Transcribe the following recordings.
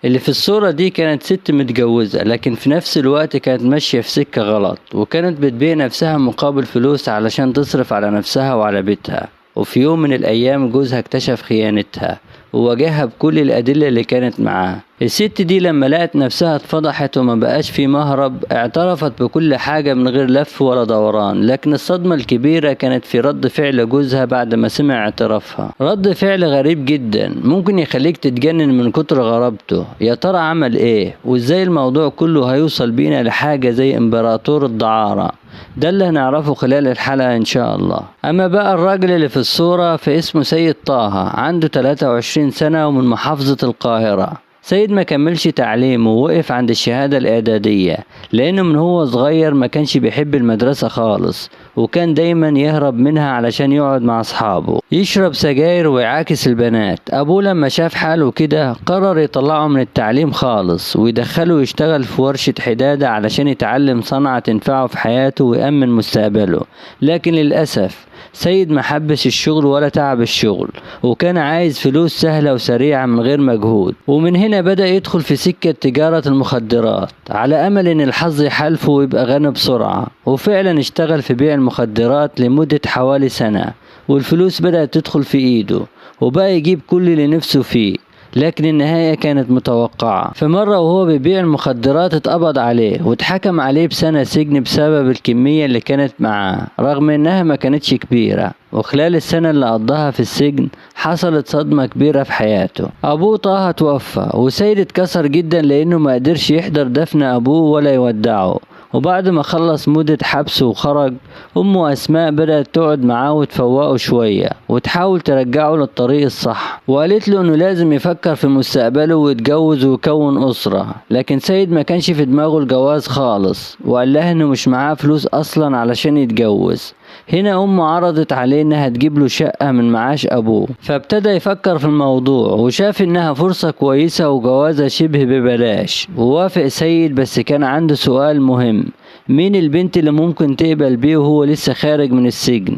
اللي في الصورة دي كانت ست متجوزة، لكن في نفس الوقت كانت ماشية في سكة غلط، وكانت بتبيع نفسها مقابل فلوس علشان تصرف على نفسها وعلى بيتها. وفي يوم من الأيام جوزها اكتشف خيانتها وواجهها بكل الأدلة اللي كانت معاه. الست دي لما لقت نفسها اتفضحت وما بقاش في مهرب، اعترفت بكل حاجة من غير لف ولا دوران. لكن الصدمة الكبيرة كانت في رد فعل جوزها بعد ما سمع اعترافها. رد فعل غريب جدا، ممكن يخليك تتجنن من كتر غرابته. يا ترى عمل ايه؟ وازاي الموضوع كله هيوصل بينا لحاجة زي امبراطور الدعارة؟ ده اللي هنعرفه خلال الحلقة ان شاء الله. اما بقى الراجل اللي في الصورة فاسمه سيد طه، عنده 23 سنة ومن محافظة القاهرة. سيد ما كملش تعليمه ووقف عند الشهادة الإعدادية، لأنه من هو صغير ما كانش بيحب المدرسة خالص، وكان دايما يهرب منها علشان يقعد مع أصحابه يشرب سجاير ويعاكس البنات. أبوه لما شاف حاله كده قرر يطلعه من التعليم خالص ويدخله يشتغل في ورشة حدادة علشان يتعلم صنعة تنفعه في حياته ويأمن مستقبله. لكن للأسف سيد ما حبش الشغل ولا تعب الشغل، وكان عايز فلوس سهلة وسريعة من غير مجهود. ومن هنا بدأ يدخل في سكة تجارة المخدرات على أمل إن الحظ يحالفه ويبقى غني بسرعة. وفعلا اشتغل في بيع المخدرات لمدة حوالي سنة، والفلوس بدأت تدخل في إيده وبقى يجيب كل اللي نفسه فيه. لكن النهاية كانت متوقعة. في مرة وهو بيبيع المخدرات اتقبض عليه واتحكم عليه بسنة سجن بسبب الكمية اللي كانت معاه، رغم انها ما كانتش كبيرة. وخلال السنة اللي قضاها في السجن حصلت صدمة كبيرة في حياته. أبوه طه توفى، وسيد اتكسر جدا لأنه ما قدرش يحضر دفن أبوه ولا يودعه. وبعد ما خلص مدة حبسه وخرج، أمه أسماء بدأت تقعد معاه وتفوقه شوية وتحاول ترجعه للطريق الصح، وقالت له إنه لازم يفكر في مستقبله ويتجوز ويكون أسرة. لكن سيد ما كانش في دماغه الجواز خالص، وقال لها إنه مش معاه فلوس أصلا علشان يتجوز. هنا أمه عرضت عليه إنها تجيب له شقة من معاش أبوه، فابتدى يفكر في الموضوع وشاف إنها فرصة كويسة وجوازة شبه ببلاش. ووافق سيد، بس كان عنده سؤال مهم: مين البنت اللي ممكن تقبل بيه وهو لسه خارج من السجن؟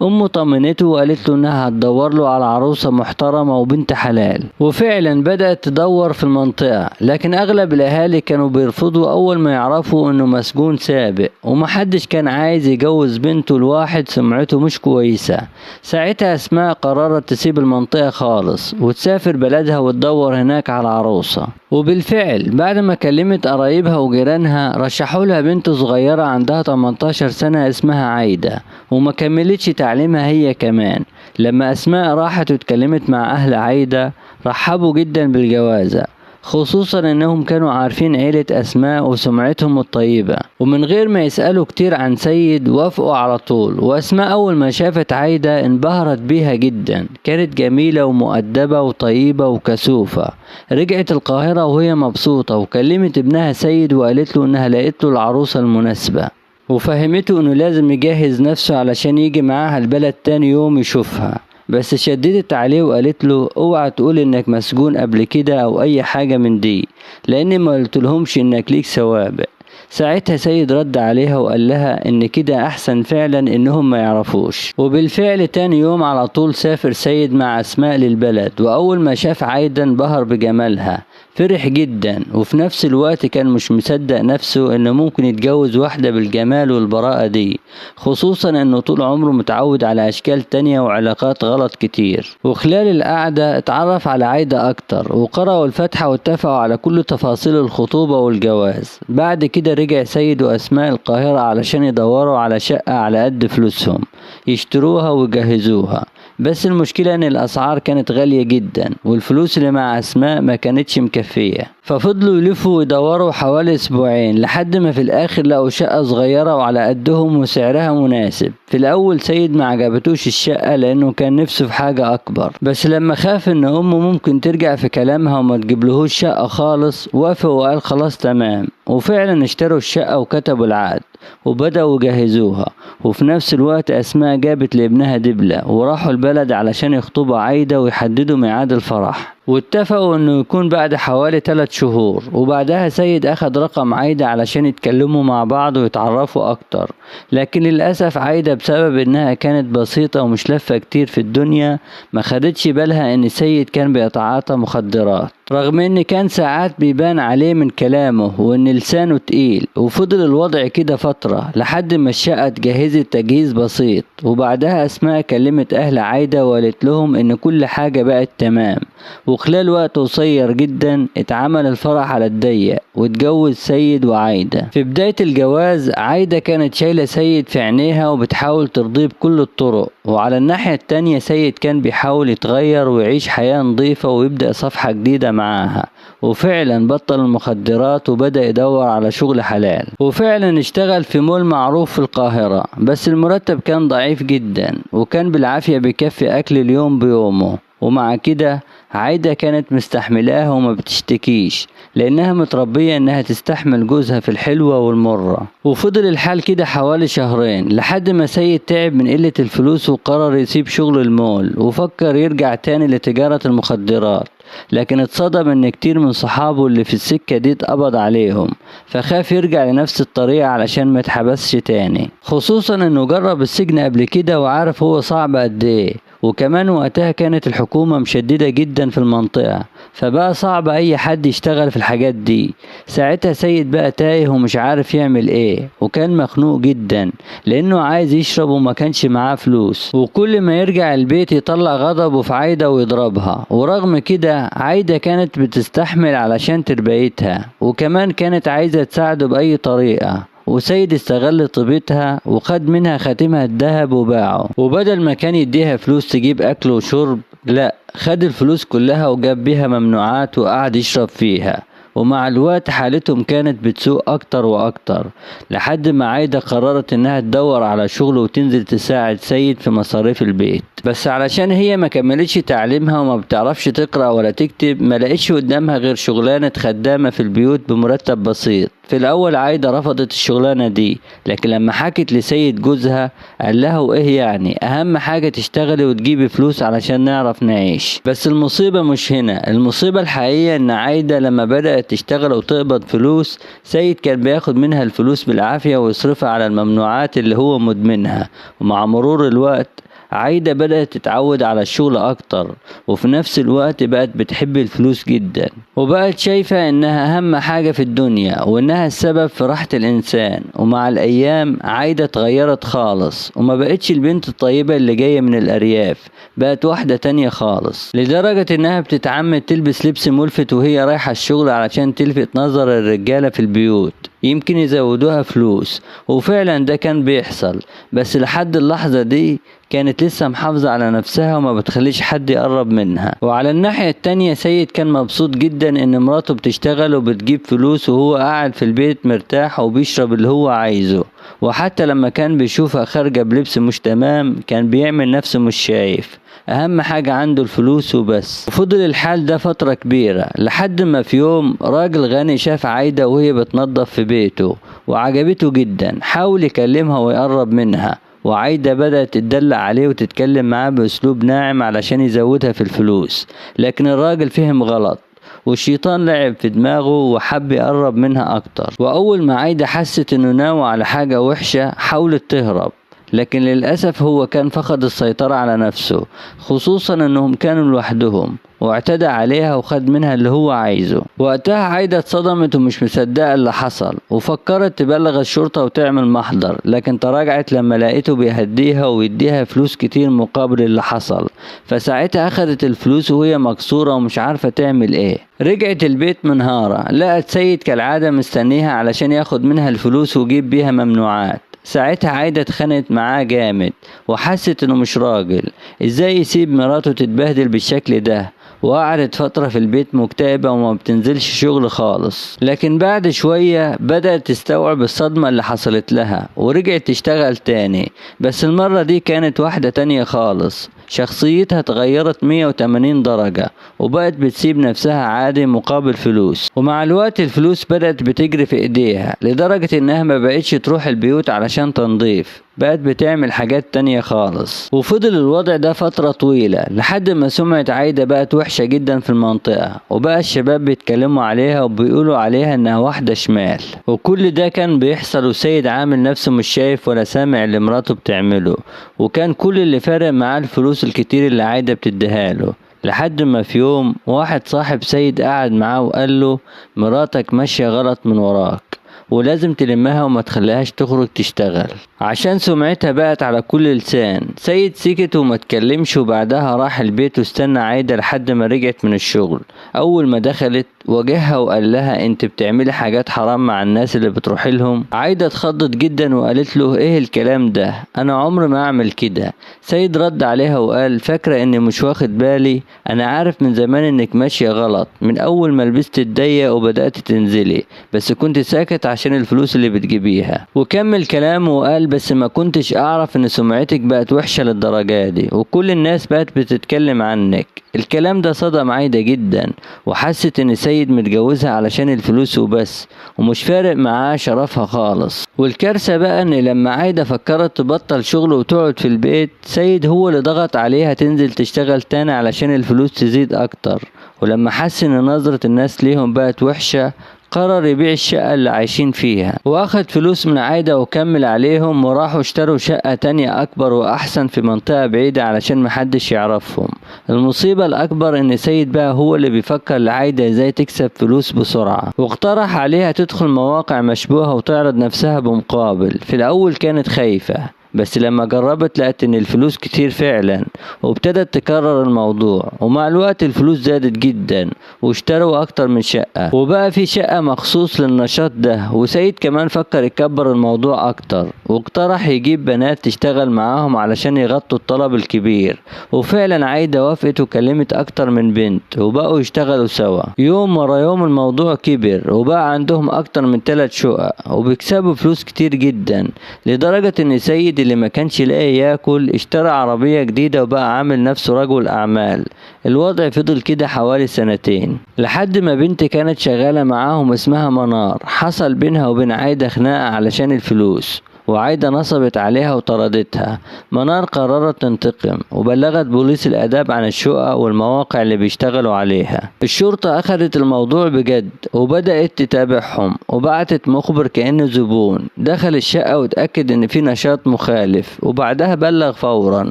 أمه طمنته وقالت له إنها هتدور له على عروسة محترمة وبنت حلال. وفعلا بدأت تدور في المنطقة، لكن أغلب الأهالي كانوا بيرفضوا أول ما يعرفوا إنه مسجون سابق، ومحدش كان عايز يجوز بنته لواحد سمعته مش كويسة. ساعتها أسماء قررت تسيب المنطقة خالص وتسافر بلدها وتدور هناك على عروسة. وبالفعل بعد ما كلمت قرايبها وجيرانها رشحوا لها بنت صغيرة عندها 18 سنة اسمها عايدة، وما كملتش تعليمها هي كمان. لما أسماء راحت واتكلمت مع أهل عايدة رحبوا جدا بالجوازة، خصوصا انهم كانوا عارفين عيلة أسماء وسمعتهم الطيبة. ومن غير ما يسألوا كتير عن سيد وافقوا على طول. وأسماء أول ما شافت عايدة انبهرت بيها جدا، كانت جميلة ومؤدبة وطيبة وكسوفة. رجعت القاهرة وهي مبسوطة، وكلمت ابنها سيد وقالت له انها لقيت له العروسة المناسبة، وفهمته انه لازم يجهز نفسه علشان يجي معاها البلد تاني يوم يشوفها. بس شددت عليه وقالت له اوعى تقول انك مسجون قبل كده او اي حاجة من دي، لان ما قلتلهمش انك ليك سوابق. ساعتها سيد رد عليها وقال لها ان كده احسن فعلا انهم ما يعرفوش. وبالفعل تاني يوم على طول سافر سيد مع أسماء للبلد، واول ما شاف عايدة انبهر بجمالها، فرح جدا. وفي نفس الوقت كان مش مصدق نفسه انه ممكن يتجوز واحدة بالجمال والبراءة دي، خصوصا انه طول عمره متعود على اشكال تانية وعلاقات غلط كتير. وخلال القعدة اتعرف على عايدة اكتر وقرأوا الفاتحة واتفقوا على كل تفاصيل الخطوبة والجواز. بعد كده رجع سيد وأسماء القاهرة علشان يدوروا على شقة على قد فلوسهم يشتروها ويجهزوها. بس المشكلة ان الاسعار كانت غالية جدا، والفلوس اللي مع أسماء ما كانتش مكفية. ففضلوا يلفوا ويدوروا حوالي اسبوعين لحد ما في الاخر لقوا شقة صغيرة وعلى قدهم وسعرها مناسب. في الاول سيد ما عجبتوش الشقة لانه كان نفسه في حاجة اكبر، بس لما خاف ان امه ممكن ترجع في كلامها وما تجيبلهوش شقة خالص وافق وقال خلاص تمام. وفعلا اشتروا الشقة وكتبوا العقد وبدأوا يجهزوها. وفي نفس الوقت أسماء جابت لابنها دبلة وراحوا البلد علشان يخطبوا عايدة ويحددوا ميعاد الفرح. واتفقوا انه يكون بعد حوالي 3 شهور. وبعدها سيد اخد رقم عايدة علشان يتكلموا مع بعض ويتعرفوا اكتر، لكن للأسف عايدة بسبب انها كانت بسيطة ومش لفة كتير في الدنيا ما خدتش بالها ان سيد كان بيتعاطى مخدرات، رغم ان كان ساعات بيبان عليه من كلامه وان لسانه تقيل. وفضل الوضع كده فترة لحد ما الشقة اتجهزت تجهيز بسيط، وبعدها اسماء كلمت اهل عايدة وقالت لهم ان كل حاجة بقت تمام. وخلال وقت قصير جدا اتعمل الفرح على الضيق واتجوز سيد وعايدة. في بداية الجواز عايدة كانت شايلة سيد في عينيها وبتحاول ترضيه بكل الطرق، وعلى الناحية التانية سيد كان بيحاول يتغير ويعيش حياة نظيفة ويبدأ صفحة جديدة معاها. وفعلا بطل المخدرات وبدأ يدور على شغل حلال، وفعلا اشتغل في مول معروف في القاهرة، بس المرتب كان ضعيف جدا وكان بالعافية بيكفي أكل اليوم بيومه. ومع كده عايدة كانت مستحملاه وما بتشتكيش لأنها متربية إنها تستحمل جوزها في الحلوة والمرة. وفضل الحال كده حوالي شهرين لحد ما سيد تعب من قلة الفلوس وقرر يسيب شغل المول وفكر يرجع تاني لتجارة المخدرات، لكن اتصدم ان كتير من صحابه اللي في السكة دي اتقبض عليهم، فخاف يرجع لنفس الطريقة علشان ما يتحبسش تاني، خصوصا انه جرب السجن قبل كده وعارف هو صعب قد ايه. وكمان وقتها كانت الحكومة مشددة جدا في المنطقة، فبقى صعب اي حد يشتغل في الحاجات دي. ساعتها سيد بقى تايه ومش عارف يعمل ايه، وكان مخنوق جدا لانه عايز يشرب وما كانش معاه فلوس، وكل ما يرجع البيت يطلع غضبه في عايدة ويضربها. ورغم كده عايدة كانت بتستحمل علشان تربيتها، وكمان كانت عايزة تساعده بأي طريقة. وسيد استغل طيبتها وخد منها خاتمها الذهب وباعه، وبدل ما كان يديها فلوس تجيب أكل وشرب، لا، خد الفلوس كلها وجاب بيها ممنوعات وقعد يشرب فيها. ومع الوقت حالتهم كانت بتسوء اكتر واكتر لحد ما عايدة قررت انها تدور على شغل وتنزل تساعد سيد في مصاريف البيت. بس علشان هي ما كملتش تعليمها وما بتعرفش تقرأ ولا تكتب، ما لقيتش قدامها غير شغلانة خدامة في البيوت بمرتب بسيط. في الاول عايدة رفضت الشغلانة دي، لكن لما حكت لسيد جوزها قال لها وايه يعني، اهم حاجة تشتغلي وتجيبي فلوس علشان نعرف نعيش. بس المصيبة مش هنا، المصيبة الحقيقية ان عايدة لما بدأت تشتغل وتقبض فلوس، سيد كان بياخد منها الفلوس بالعافية ويصرفها على الممنوعات اللي هو مدمنها. ومع مرور الوقت عايدة بدأت تتعود على الشغل أكتر، وفي نفس الوقت بقت بتحب الفلوس جدا، وبقت شايفة إنها أهم حاجة في الدنيا وإنها السبب في راحة الإنسان. ومع الأيام عايدة اتغيرت خالص وما بقتش البنت الطيبة اللي جاية من الأرياف، بقت واحدة تانية خالص، لدرجة إنها بتتعمد تلبس لبس ملفت وهي رايحة الشغل علشان تلفت نظر الرجالة في البيوت، يمكن يزودوها فلوس. وفعلا ده كان بيحصل، بس لحد اللحظة دي كانت لسه محافظة على نفسها وما بتخليش حد يقرب منها. وعلى الناحية التانية سيد كان مبسوط جدا ان مراته بتشتغل وبتجيب فلوس وهو قاعد في البيت مرتاح وبيشرب اللي هو عايزه. وحتى لما كان بيشوفها خارجة بلبس مش تمام كان بيعمل نفسه مش شايف، اهم حاجة عنده الفلوس وبس. وفضل الحال ده فترة كبيرة لحد ما في يوم راجل غني شاف عايدة وهي بتنظف في بيته وعجبته جدا، حاول يكلمها ويقرب منها، وعايدة بدأت تدلع عليه وتتكلم معاه بأسلوب ناعم علشان يزودها في الفلوس، لكن الراجل فهم غلط والشيطان لعب في دماغه وحب يقرب منها أكتر. وأول ما عايدة حست إنه ناوي على حاجة وحشة حاولت تهرب، لكن للأسف هو كان فقد السيطرة على نفسه، خصوصا انهم كانوا لوحدهم، واعتدى عليها وخد منها اللي هو عايزه. وقتها عايدة اتصدمت ومش مصدقة اللي حصل، وفكرت تبلغ الشرطة وتعمل محضر، لكن تراجعت لما لقيته بيهديها ويديها فلوس كتير مقابل اللي حصل. فساعتها اخدت الفلوس وهي مكسورة ومش عارفة تعمل ايه. رجعت البيت منهارة، لقت سيد كالعادة مستنيها علشان ياخد منها الفلوس ويجيب بيها ممنوعات. ساعتها عايدة اتخانقت معاه جامد وحست انه مش راجل، ازاي يسيب مراته تتبهدل بالشكل ده. وقعدت فترة في البيت مكتئبة وما بتنزلش شغل خالص، لكن بعد شوية بدأت تستوعب الصدمة اللي حصلت لها ورجعت تشتغل تاني، بس المرة دي كانت واحدة تانية خالص. شخصيتها اتغيرت 180 درجة وبقت بتسيب نفسها عادي مقابل فلوس. ومع الوقت الفلوس بدأت بتجري في ايديها لدرجة انها ما بقتش تروح البيوت علشان تنظيف، بقت بتعمل حاجات تانية خالص. وفضل الوضع ده فترة طويلة لحد ما سمعة عايدة بقت وحشة جدا في المنطقة، وبقى الشباب بيتكلموا عليها وبيقولوا عليها انها واحدة شمال. وكل ده كان بيحصل وسيد عامل نفسه مش شايف ولا سامع اللي مراته بتعمله، وكان كل اللي فارق معاه الفلوس الكتير اللي عايدة بتديها له. لحد ما في يوم واحد صاحب سيد قعد معاه وقال له مراتك ماشية غلط من وراك، ولازم تلمها وما تخليهاش تخرج تشتغل عشان سمعتها بقت على كل لسان. سيد سكت وما تكلمش، وبعدها راح البيت واستنى عايدة لحد ما رجعت من الشغل. اول ما دخلت واجهها وقال لها انت بتعملي حاجات حرام مع الناس اللي بتروحي لهم. عايدة اتخضت جدا وقالت له ايه الكلام ده، انا عمري ما اعمل كده. سيد رد عليها وقال فاكرة اني مش واخد بالي، انا عارف من زمان انك ماشية غلط من اول ما لبست الضيق وبدأت تنزلي، بس كنت ساكت عشان الفلوس اللي بتجيبيها. وكمل كلامه وقال بس ما كنتش اعرف ان سمعتك بقت وحشة للدرجة دي وكل الناس بقت بتتكلم عنك. الكلام ده صدم عايدة جدا وحست ان سيد متجوزها علشان الفلوس وبس ومش فارق معاه شرفها خالص. والكارثة بقى ان لما عايدة فكرت تبطل شغل وتقعد في البيت، سيد هو اللي ضغط عليها تنزل تشتغل تاني علشان الفلوس تزيد اكتر. ولما حس ان نظرة الناس ليهم بقت وحشة قرر يبيع الشقة اللي عايشين فيها واخد فلوس من عايدة وكمل عليهم، وراحوا اشتروا شقة تانية اكبر واحسن في منطقة بعيدة علشان محدش يعرفهم. المصيبة الاكبر ان سيد بقى هو اللي بيفكر لعايدة ازاي تكسب فلوس بسرعة، واقترح عليها تدخل مواقع مشبوهة وتعرض نفسها بمقابل. في الاول كانت خايفة بس لما جربت لقت ان الفلوس كتير فعلا وابتدت تكرر الموضوع. ومع الوقت الفلوس زادت جدا واشتروا اكتر من شقة وبقى في شقة مخصوص للنشاط ده. وسيد كمان فكر يكبر الموضوع اكتر واقترح يجيب بنات تشتغل معاهم علشان يغطوا الطلب الكبير. وفعلا عايدة وافقت وكلمت اكتر من بنت وبقوا يشتغلوا سوا. يوم ورا يوم الموضوع كبر وبقى عندهم اكتر من 3 شقق وبيكسبوا فلوس كتير جدا، لدرجة ان سيد اللي ما كانش لاقي ياكل اشترى عربية جديدة وبقى عامل نفسه رجل اعمال. الوضع فضل كده حوالي 2 لحد ما بنت كانت شغالة معاهم اسمها منار حصل بينها وبين عايدة خناقة علشان الفلوس، وعايدة نصبت عليها وطردتها. منار قررت تنتقم وبلغت بوليس الآداب عن الشقق والمواقع اللي بيشتغلوا عليها. الشرطة أخدت الموضوع بجد وبدأت تتابعهم وبعتت مخبر كأنه زبون دخل الشقة وتأكد إن في نشاط مخالف، وبعدها بلغ فورا.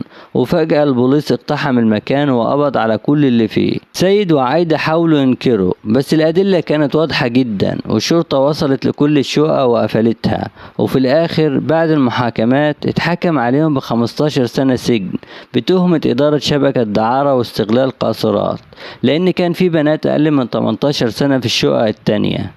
وفجأة البوليس اقتحم المكان وقبض على كل اللي فيه. سيد وعايدة حاولوا ينكروا بس الأدلة كانت واضحة جدا، والشرطة وصلت لكل الشقق وقفلتها. وفي الآخر بعد المحاكمات اتحكم عليهم ب15 سنة سجن بتهمة إدارة شبكة دعارة واستغلال قاصرات، لأن كان في بنات أقل من 18 سنة في الشقق التانية.